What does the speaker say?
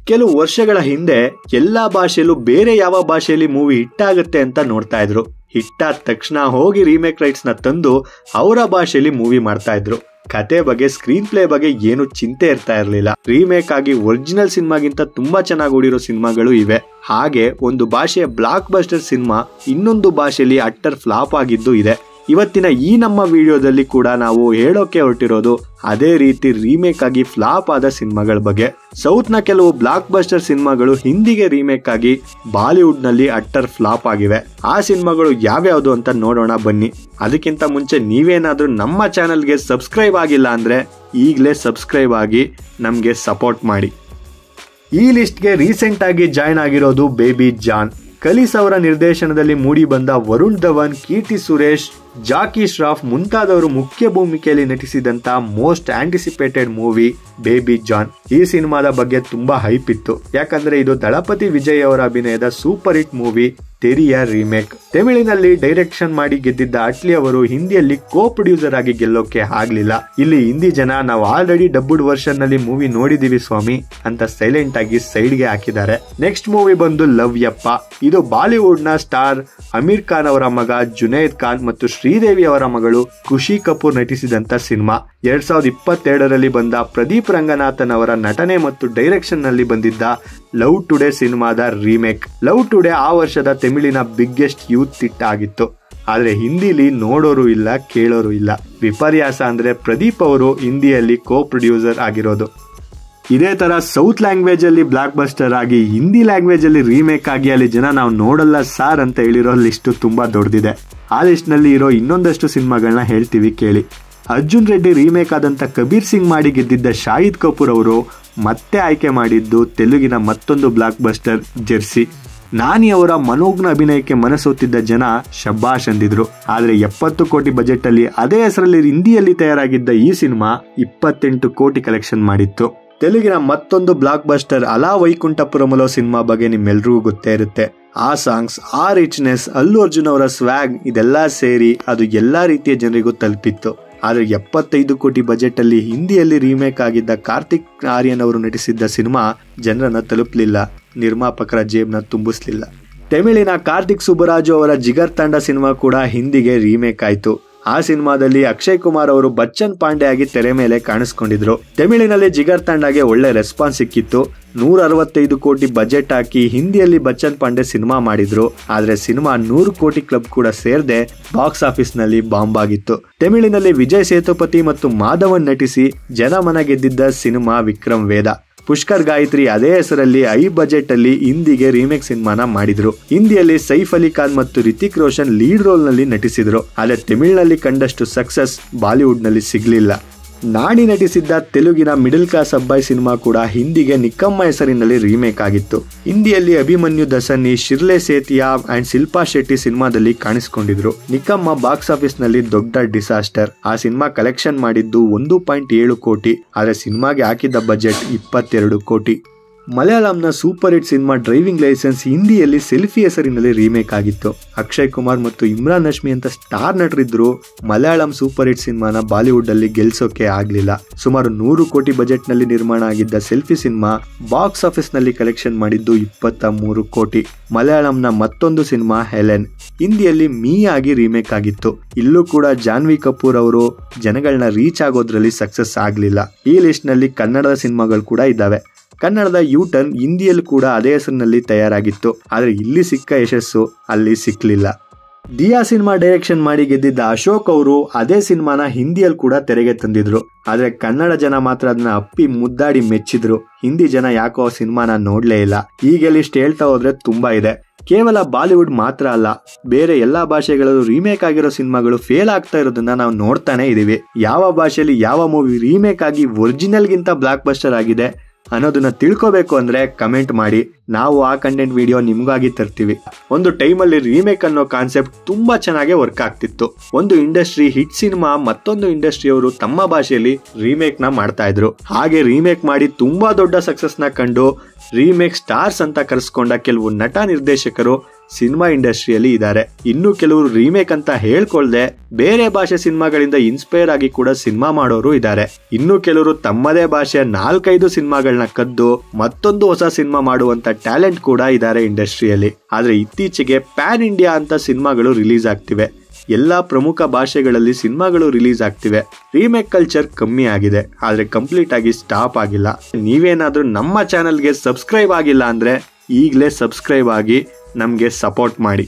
ಕೆಲವು ವರ್ಷಗಳ ಹಿಂದೆ ಎಲ್ಲಾ ಭಾಷೆಯಲ್ಲೂ ಬೇರೆ ಯಾವ ಭಾಷೆಯಲ್ಲಿ ಮೂವಿ ಹಿಟ್ ಆಗುತ್ತೆ ಅಂತ ನೋಡ್ತಾ ಇದ್ರು. ಹಿಟ್ ಆದ ತಕ್ಷಣ ಹೋಗಿ ರೀಮೇಕ್ ರೈಟ್ಸ್ ನ ತಂದು ಅವರ ಭಾಷೆಯಲ್ಲಿ ಮೂವಿ ಮಾಡ್ತಾ ಇದ್ರು. ಕತೆ ಬಗ್ಗೆ, ಸ್ಕ್ರೀನ್ ಪ್ಲೇ ಬಗ್ಗೆ ಏನು ಚಿಂತೆ ಇರ್ತಾ ಇರಲಿಲ್ಲ. ರೀಮೇಕ್ ಆಗಿ ಒರಿಜಿನಲ್ ಸಿನಿಮಾಗಿಂತ ತುಂಬಾ ಚೆನ್ನಾಗಿ ಓಡಿರೋ ಸಿನಿಮಾಗಳು ಇವೆ. ಹಾಗೆ ಒಂದು ಭಾಷೆಯ ಬ್ಲಾಕ್ ಬಸ್ಟರ್ ಸಿನಿಮಾ ಇನ್ನೊಂದು ಭಾಷೆಯಲ್ಲಿ ಅಟ್ಟರ್ ಫ್ಲಾಪ್ ಆಗಿದ್ದು ಇದೆ. ಇವತ್ತಿನ ಈ ನಮ್ಮ ವಿಡಿಯೋದಲ್ಲಿ ಕೂಡ ನಾವು ಹೇಳೋಕೆ ಹೊರಟಿರೋದು ಅದೇ ರೀತಿ ರೀಮೇಕ್ ಆಗಿ ಫ್ಲಾಪ್ ಆದ ಸಿನಿಮಾಗಳ ಬಗ್ಗೆ. ಸೌತ್ ನ ಕೆಲವು ಬ್ಲಾಕ್ ಬಸ್ಟರ್ ಸಿನಿಮಾಗಳು ಹಿಂದಿಗೆ ರೀಮೇಕ್ ಆಗಿ ಬಾಲಿವುಡ್ ನಲ್ಲಿ ಅಟ್ಟರ್ ಫ್ಲಾಪ್ ಆಗಿವೆ. ಆ ಸಿನಿಮಾಗಳು ಯಾವ್ಯಾವುದು ಅಂತ ನೋಡೋಣ ಬನ್ನಿ. ಅದಕ್ಕಿಂತ ಮುಂಚೆ ನೀವೇನಾದ್ರೂ ನಮ್ಮ ಚಾನೆಲ್ಗೆ ಸಬ್ಸ್ಕ್ರೈಬ್ ಆಗಿಲ್ಲ ಅಂದ್ರೆ ಈಗಲೇ ಸಬ್ಸ್ಕ್ರೈಬ್ ಆಗಿ ನಮ್ಗೆ ಸಪೋರ್ಟ್ ಮಾಡಿ. ಈ ಲಿಸ್ಟ್ಗೆ ರೀಸೆಂಟ್ ಆಗಿ ಜಾಯ್ನ್ ಆಗಿರೋದು ಬೇಬಿ ಜಾನ್. ಕಲೀಸ್ ಅವರ ನಿರ್ದೇಶನದಲ್ಲಿ ಮೂಡಿ ಬಂದ ವರುಣ್ ಧವನ್, ಕೀರ್ತಿ ಸುರೇಶ್, ಜಾಕಿ ಶ್ರಾಫ್ ಮುಂತಾದವರು ಮುಖ್ಯ ಭೂಮಿಕೆಯಲ್ಲಿ ನಟಿಸಿದಂತ most anticipated movie Baby John. ಈ ಸಿನಿಮಾದ ಬಗ್ಗೆ ತುಂಬಾ ಹೈಪ್ ಇತ್ತು. ಯಾಕಂದ್ರೆ ಇದು ದಳಪತಿ ವಿಜಯ್ ಅವರ ಅಭಿನಯದ super hit movie Theri remake. ತಮಿಳಿನಲ್ಲಿ ಡೈರೆಕ್ಷನ್ ಮಾಡಿ ಗೆದ್ದಿದ್ದ ಅಟ್ಲಿ ಅವರು ಹಿಂದಿಯಲ್ಲಿ ಕೋ ಪ್ರೊಡ್ಯೂಸರ್ ಆಗಿ ಗೆಲ್ಲೋಕೆ ಆಗ್ಲಿಲ್ಲ. ಇಲ್ಲಿ ಹಿಂದಿ ಜನ ನಾವು ಆಲ್ರೆಡಿ ಡಬ್ಬುಡ್ ವರ್ಷನ್ ನಲ್ಲಿ ಮೂವಿ ನೋಡಿದೀವಿ ಸ್ವಾಮಿ ಅಂತ ಸೈಲೆಂಟ್ ಆಗಿ ಸೈಡ್ ಗೆ ಹಾಕಿದ್ದಾರೆ. ನೆಕ್ಸ್ಟ್ ಮೂವಿ ಬಂದು ಲವ್ ಯಪ್ಪ. ಇದು ಬಾಲಿವುಡ್ ನ ಸ್ಟಾರ್ ಅಮೀರ್ ಖಾನ್ ಅವರ ಮಗ ಜುನೈದ್ ಖಾನ್ ಮತ್ತು ಶ್ರೀದೇವಿ ಅವರ ಮಗಳು ಖುಷಿ ಕಪೂರ್ ನಟಿಸಿದಂತ ಸಿನಿಮಾ. 2022ರಲ್ಲಿ ಬಂದ ಪ್ರದೀಪ್ ರಂಗನಾಥನ್ ಅವರ ನಟನೆ ಮತ್ತು ಡೈರೆಕ್ಷನ್ ನಲ್ಲಿ ಬಂದಿದ್ದ ಲವ್ ಟುಡೇ ಸಿನಿಮಾದ ರೀಮೇಕ್. ಲವ್ ಟುಡೇ ಆ ವರ್ಷದ ತಮಿಳಿನ ಬಿಗ್ಗೆಸ್ಟ್ ಯೂತ್ ಹಿಟ್ ಆಗಿತ್ತು. ಆದ್ರೆ ಹಿಂದಿಲಿ ನೋಡೋರು ಇಲ್ಲ, ಕೇಳೋರು ಇಲ್ಲ. ವಿಪರ್ಯಾಸ ಅಂದ್ರೆ ಪ್ರದೀಪ್ ಅವರು ಹಿಂದಿಯಲ್ಲಿ ಕೋ ಪ್ರೊಡ್ಯೂಸರ್ ಆಗಿರೋದು. ಇದೇ ತರ ಸೌತ್ ಲ್ಯಾಂಗ್ವೇಜ್ ಅಲ್ಲಿ ಬ್ಲಾಕ್ ಬಸ್ಟರ್ ಆಗಿ ಹಿಂದಿ ಲ್ಯಾಂಗ್ವೇಜ್ ಅಲ್ಲಿ ರೀಮೇಕ್ ಆಗಿ ಅಲ್ಲಿ ಜನ ನಾವು ನೋಡಲ್ಲ ಸಾರ್ ಅಂತ ಹೇಳಿರೋ ಲಿಸ್ಟ್ ತುಂಬಾ ದೊಡ್ಡದಿದೆ. ಆ ಲಿಸ್ಟ್ ನಲ್ಲಿ ಇರೋ ಇನ್ನೊಂದಷ್ಟು ಸಿನಿಮಾಗಳನ್ನ ಹೇಳ್ತೀವಿ ಕೇಳಿ. ಅರ್ಜುನ್ ರೆಡ್ಡಿ ರೀಮೇಕ್ ಆದಂತ ಕಬೀರ್ ಸಿಂಗ್ ಮಾಡಿ ಗೆದ್ದಿದ್ದ ಶಾಹಿದ್ ಕಪೂರ್ ಅವರು ಮತ್ತೆ ಆಯ್ಕೆ ಮಾಡಿದ್ದು ತೆಲುಗಿನ ಮತ್ತೊಂದು ಬ್ಲಾಕ್ ಬಸ್ಟರ್ ಜೆರ್ಸಿ. ನಾನಿ ಅವರ ಮನೋಜ್ಞ ಅಭಿನಯಕ್ಕೆ ಮನಸೋತಿದ್ದ ಜನ ಶಬ್ಬಾಷ್ ಅಂದಿದ್ರು. ಆದ್ರೆ 70 ಕೋಟಿ ಬಜೆಟ್ ಅಲ್ಲಿ ಅದೇ ಹೆಸರಲ್ಲಿ ಹಿಂದಿಯಲ್ಲಿ ತಯಾರಾಗಿದ್ದ ಈ ಸಿನಿಮಾ 28 ಕೋಟಿ ಕಲೆಕ್ಷನ್ ಮಾಡಿತ್ತು. ತೆಲುಗಿನ ಮತ್ತೊಂದು ಬ್ಲಾಕ್ ಬಸ್ಟರ್ ಅಲಾ ವೈಕುಂಠಪುರಮುಲೋ ಸಿನಿಮಾ ಬಗ್ಗೆ ನಿಮ್ಮೆಲ್ರಿಗೂ ಗೊತ್ತೇ ಇರುತ್ತೆ. ಆ ಸಾಂಗ್ಸ್, ಆ ರಿಚ್ನೆಸ್, ಅಲ್ಲು ಅರ್ಜುನ್ ಅವರ ಸ್ವ್ಯಾಗ್ ಇದೆಲ್ಲ ಸೇರಿ ಅದು ಎಲ್ಲಾ ರೀತಿಯ ಜನರಿಗೂ ತಲುಪಿತ್ತು. ಆದ್ರೆ 75 ಕೋಟಿ ಬಜೆಟ್ ಅಲ್ಲಿ ಹಿಂದಿಯಲ್ಲಿ ರೀಮೇಕ್ ಆಗಿದ್ದ ಕಾರ್ತಿಕ್ ಆರ್ಯನ್ ಅವರು ನಟಿಸಿದ್ದ ಸಿನಿಮಾ ಜನರನ್ನ ತಲುಪಲಿಲ್ಲ, ನಿರ್ಮಾಪಕರ ಜೇಬ್ನ ತುಂಬಿಸ್ಲಿಲ್ಲ. ತಮಿಳಿನ ಕಾರ್ತಿಕ್ ಸುಬ್ಬರಾಜು ಅವರ ಜಿಗರ್ ತಂಡ ಸಿನಿಮಾ ಕೂಡ ಹಿಂದಿಗೆ ರೀಮೇಕ್ ಆಯ್ತು. ಆ ಸಿನಿಮಾದಲ್ಲಿ ಅಕ್ಷಯ್ ಕುಮಾರ್ ಅವರು ಬಚ್ಚನ್ ಪಾಂಡೆ ಆಗಿ ತೆರೆ ಮೇಲೆ ಕಾಣಿಸ್ಕೊಂಡಿದ್ರು. ತಮಿಳಿನಲ್ಲಿ ಜಿಗರ್ ತಂಡಗೆ ಒಳ್ಳೆ ರೆಸ್ಪಾನ್ಸ್ ಸಿಕ್ಕಿತ್ತು. 165 ಕೋಟಿ ಬಜೆಟ್ ಹಾಕಿ ಹಿಂದಿಯಲ್ಲಿ ಬಚ್ಚನ್ ಪಾಂಡೆ ಸಿನಿಮಾ ಮಾಡಿದ್ರು. ಆದ್ರೆ ಸಿನಿಮಾ 100 ಕೋಟಿ ಕ್ಲಬ್ ಕೂಡ ಸೇರದೆ ಬಾಕ್ಸ್ ಆಫೀಸ್ ನಲ್ಲಿ ಬಾಂಬ್ ಆಗಿತ್ತು. ತಮಿಳಿನಲ್ಲಿ ವಿಜಯ್ ಸೇತುಪತಿ ಮತ್ತು ಮಾಧವನ್ ನಟಿಸಿ ಜನಮನ ಗೆದ್ದಿದ್ದ ಸಿನಿಮಾ ವಿಕ್ರಮ್ ವೇದ. ಪುಷ್ಕರ್ ಗಾಯತ್ರಿ ಅದೇ ಹೆಸರಲ್ಲಿ ಐ ಬಜೆಟ್ ಅಲ್ಲಿ ಹಿಂದಿಗೆ ರೀಮೇಕ್ ಸಿನಿಮಾನ ಮಾಡಿದ್ರು. ಹಿಂದಿಯಲ್ಲಿ ಸೈಫ್ ಅಲಿ ಖಾನ್ ಮತ್ತು ರಿತಿಕ್ ರೋಷನ್ ಲೀಡ್ ರೋಲ್ ನಲ್ಲಿ ನಟಿಸಿದ್ರು. ಆದ್ರೆ ತಮಿಳಿನಲ್ಲಿ ಕಂಡಷ್ಟು ಸಕ್ಸಸ್ ಬಾಲಿವುಡ್ ನಲ್ಲಿ ಸಿಗ್ಲಿಲ್ಲ. ನಾಣಿ ನಟಿಸಿದ್ದ ತೆಲುಗಿನ ಮಿಡಲ್ ಕ್ಲಾಸ್ ಅಬ್ಬಾಯಿ ಸಿನಿಮಾ ಕೂಡ ಹಿಂದಿಗೆ ನಿಕ್ಕಮ್ಮ ಹೆಸರಿನಲ್ಲಿ ರೀಮೇಕ್ ಆಗಿತ್ತು. ಹಿಂದಿಯಲ್ಲಿ ಅಭಿಮನ್ಯು ದಸನ್ನಿ, ಶಿರ್ಲೆ ಸೇತಿಯಾ ಅಂಡ್ ಶಿಲ್ಪಾ ಶೆಟ್ಟಿ ಸಿನಿಮಾದಲ್ಲಿ ಕಾಣಿಸಿಕೊಂಡಿದ್ರು. ನಿಕ್ಕಮ್ಮ ಬಾಕ್ಸ್ ಆಫೀಸ್ ನಲ್ಲಿ ದೊಡ್ಡ ಡಿಸಾಸ್ಟರ್. ಆ ಸಿನಿಮಾ ಕಲೆಕ್ಷನ್ ಮಾಡಿದ್ದು 1.7 ಕೋಟಿ. ಆದ್ರೆ ಸಿನಿಮಾಗೆ ಹಾಕಿದ್ದ ಬಜೆಟ್ 22 ಕೋಟಿ. ಮಲಯಾಳಂನ super hit cinema driving licence ಹಿಂದಿಯಲ್ಲಿ ಸೆಲ್ಫಿ ಹೆಸರಿನಲ್ಲಿ ರೀಮೇಕ್ ಆಗಿತ್ತು. ಅಕ್ಷಯ್ ಕುಮಾರ್ ಮತ್ತು ಇಮ್ರಾನ್ ಹಶ್ಮಿ ಅಂತ ಸ್ಟಾರ್ ನಟರಿದ್ರು. ಮಲಯಾಳಂ ಸೂಪರ್ ಹಿಟ್ ಸಿನಿಮಾನ ಬಾಲಿವುಡ್ ಅಲ್ಲಿ ಗೆಲ್ಸೋಕೆ ಆಗ್ಲಿಲ್ಲ. ಸುಮಾರು 100 ಕೋಟಿ ಬಜೆಟ್ ನಲ್ಲಿ ನಿರ್ಮಾಣ ಆಗಿದ್ದ ಸೆಲ್ಫಿ ಸಿನಿಮಾ ಬಾಕ್ಸ್ ಆಫೀಸ್ ನಲ್ಲಿ ಕಲೆಕ್ಷನ್ ಮಾಡಿದ್ದು 23 ಕೋಟಿ. ಮಲಯಾಳಂನ ಮತ್ತೊಂದು ಸಿನಿಮಾ ಹೆಲೆನ್ ಹಿಂದಿಯಲ್ಲಿ ಮೀ ಆಗಿ ರೀಮೇಕ್ ಆಗಿತ್ತು. ಇಲ್ಲೂ ಕೂಡ ಜಾನ್ವಿ ಕಪೂರ್ ಅವರು ಜನಗಳನ್ನ ರೀಚ್ ಆಗೋದ್ರಲ್ಲಿ ಸಕ್ಸಸ್ ಆಗ್ಲಿಲ್ಲ. ಈ ಲಿಸ್ಟ್ ನಲ್ಲಿ ಕನ್ನಡದ ಸಿನಿಮಾಗಳು ಕೂಡ ಇದ್ದಾವೆ. ಕನ್ನಡದ ಯೂಟರ್ನ್ ಹಿಂದಿಯಲ್ಲೂ ಕೂಡ ಅದೇ ಹೆಸರಿನಲ್ಲಿ ತಯಾರಾಗಿತ್ತು. ಆದ್ರೆ ಇಲ್ಲಿ ಸಿಕ್ಕ ಯಶಸ್ಸು ಅಲ್ಲಿ ಸಿಕ್ಲಿಲ್ಲ. ದಿಯಾ ಸಿನಿಮಾ ಡೈರೆಕ್ಷನ್ ಮಾಡಿ ಗೆದ್ದಿದ್ದ ಅಶೋಕ್ ಅವರು ಅದೇ ಸಿನಿಮಾನ ಹಿಂದಿಯಲ್ಲಿ ಕೂಡ ತೆರೆಗೆ ತಂದಿದ್ರು. ಆದ್ರೆ ಕನ್ನಡ ಜನ ಮಾತ್ರ ಅದನ್ನ ಅಪ್ಪಿ ಮುದ್ದಾಡಿ ಮೆಚ್ಚಿದ್ರು. ಹಿಂದಿ ಜನ ಯಾಕೋ ಸಿನಿಮಾನ ನೋಡ್ಲೇ ಇಲ್ಲ. ಹೀಗೆ ಲಿಸ್ಟ್ ಹೇಳ್ತಾ ಹೋದ್ರೆ ತುಂಬಾ ಇದೆ. ಕೇವಲ ಬಾಲಿವುಡ್ ಮಾತ್ರ ಅಲ್ಲ, ಬೇರೆ ಎಲ್ಲಾ ಭಾಷೆಗಳಲ್ಲೂ ರೀಮೇಕ್ ಆಗಿರೋ ಸಿನಿಮಾಗಳು ಫೇಲ್ ಆಗ್ತಾ ಇರೋದನ್ನ ನಾವು ನೋಡ್ತಾನೆ ಇದೀವಿ. ಯಾವ ಭಾಷೆಯಲ್ಲಿ ಯಾವ ಮೂವಿ ರೀಮೇಕ್ ಆಗಿ ಒರಿಜಿನಲ್ ಗಿಂತ ಬ್ಲಾಕ್ ಬಸ್ಟರ್ ಆಗಿದೆ ಅನ್ನೋದನ್ನ ತಿಳ್ಕೋಬೇಕು ಅಂದ್ರೆ ಕಮೆಂಟ್ ಮಾಡಿ. ನಾವು ಆ ಕಂಟೆಂಟ್ ವಿಡಿಯೋ ನಿಮ್ಗಾಗಿ ತರ್ತೀವಿ. ಒಂದು ಟೈಮಲ್ಲಿ ರೀಮೇಕ್ ಅನ್ನೋ ಕಾನ್ಸೆಪ್ಟ್ ತುಂಬಾ ಚೆನ್ನಾಗಿ ವರ್ಕ್ ಆಗ್ತಿತ್ತು. ಒಂದು ಇಂಡಸ್ಟ್ರಿ ಹಿಟ್ ಸಿನಿಮಾ ಮತ್ತೊಂದು ಇಂಡಸ್ಟ್ರಿಯವರು ತಮ್ಮ ಭಾಷೆಯಲ್ಲಿ ರೀಮೇಕ್ ನ ಮಾಡ್ತಾ ಇದ್ರು. ಹಾಗೆ ರೀಮೇಕ್ ಮಾಡಿ ತುಂಬಾ ದೊಡ್ಡ ಸಕ್ಸಸ್ ನ ಕಂಡು ರೀಮೇಕ್ ಸ್ಟಾರ್ಸ್ ಅಂತ ಕರೆಸ್ಕೊಂಡ ಕೆಲವು ನಟ ನಿರ್ದೇಶಕರು ಸಿನಿಮಾ ಇಂಡಸ್ಟ್ರಿಯಲ್ಲಿ ಇದ್ದಾರೆ. ಇನ್ನು ಕೆಲವರು ರೀಮೇಕ್ ಅಂತ ಹೇಳ್ಕೊಳ್ದೆ ಬೇರೆ ಭಾಷೆ ಸಿನಿಮಾಗಳಿಂದ ಇನ್ಸ್ಪೈರ್ ಆಗಿ ಕೂಡ ಸಿನಿಮಾ ಮಾಡೋರು ಇದ್ದಾರೆ. ಇನ್ನು ಕೆಲವರು ತಮ್ಮದೇ ಭಾಷೆಯ 4-5 ಸಿನಿಮಾಗಳನ್ನ ಕದ್ದು ಮತ್ತೊಂದು ಹೊಸ ಸಿನಿಮಾ ಮಾಡುವಂತ ಟ್ಯಾಲೆಂಟ್ ಕೂಡ ಇದ್ದಾರೆ ಇಂಡಸ್ಟ್ರಿಯಲ್ಲಿ. ಆದ್ರೆ ಇತ್ತೀಚೆಗೆ ಪ್ಯಾನ್ ಇಂಡಿಯಾ ಅಂತ ಸಿನಿಮಾಗಳು ರಿಲೀಸ್ ಆಗ್ತಿವೆ. ಎಲ್ಲಾ ಪ್ರಮುಖ ಭಾಷೆಗಳಲ್ಲಿ ಸಿನಿಮಾಗಳು ರಿಲೀಸ್ ಆಗ್ತಿವೆ. ರೀಮೇಕ್ ಕಲ್ಚರ್ ಕಮ್ಮಿ ಆಗಿದೆ, ಆದ್ರೆ ಕಂಪ್ಲೀಟ್ ಆಗಿ ಸ್ಟಾಪ್ ಆಗಿಲ್ಲ. ನೀವೇನಾದ್ರೂ ನಮ್ಮ ಚಾನೆಲ್ಗೆ ಸಬ್ಸ್ಕ್ರೈಬ್ ಆಗಿಲ್ಲ ಅಂದ್ರೆ ಈಗಲೇ ಸಬ್ಸ್ಕ್ರೈಬ್ ಆಗಿ ನಮಗೆ ಸಪೋರ್ಟ್ ಮಾಡಿ.